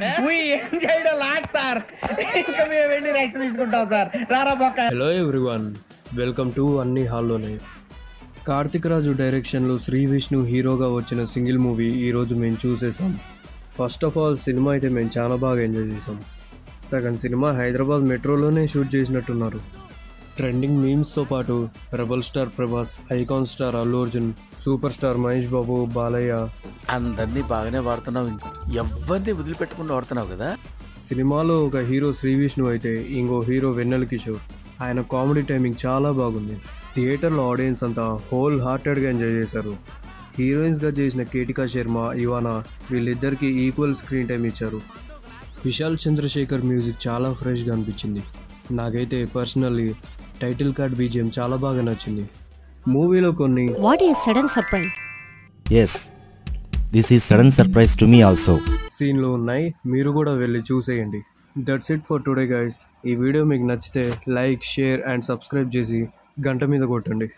Enjoyed lot sir. ఇంకా మేము వెళ్ళి రెక్స్ తీసుకుంటాం సార్. రారా పక్క. హలో ఎవ్రీవన్, వెల్కమ్ టు అన్ని హాల్లోనే. కార్తిక్ రాజు డైరెక్షన్లో శ్రీ విష్ణు హీరోగా వచ్చిన సింగిల్ మూవీ ఈరోజు మేము చూసేసాం. ఫస్ట్ ఆఫ్ ఆల్ సినిమా అయితే మేము చాలా బాగా ఎంజాయ్ చేసాం. సగం సినిమా హైదరాబాద్ మెట్రోలోనే షూట్ చేసినట్టున్నారు. ట్రెండింగ్ మీమ్స్తో పాటు rebel star Prabhas, icon star Allu Arjun, super star Mahesh Babu, Balayya అందరినీ బాగానే వాడుతున్నావు, ఎవరిని వదిలిపెట్టకుండా వాడుతున్నావు కదా. సినిమాలో ఒక హీరో శ్రీ విష్ణు అయితే ఇంకో హీరో వెన్నెల కిషోర్. ఆయన కామెడీ టైమింగ్ చాలా బాగుంది. థియేటర్లో ఆడియన్స్ అంతా హోల్ హార్టెడ్గా ఎంజాయ్ చేశారు. హీరోయిన్స్గా చేసిన కేటికా శర్మ, ఇవానా వీళ్ళిద్దరికీ ఈక్వల్ స్క్రీన్ టైం ఇచ్చారు. విశాల్ చంద్రశేఖర్ మ్యూజిక్ చాలా ఫ్రెష్గా అనిపించింది. నాకైతే పర్సనల్లీ టైటిల్ కార్డ్ బీజిఎం చాలా బాగా నచ్చింది. మూవీలో కొన్ని what is sudden surprise? yes, this is sudden surprise to me also. సీన్లు ఉన్నాయి, మీరు కూడా వెళ్ళి చూసేయండి. That's it for today guys. ఈ వీడియో మీకు నచ్చితే లైక్, షేర్ అండ్ సబ్స్క్రైబ్ చేసి గంట మీద కొట్టండి.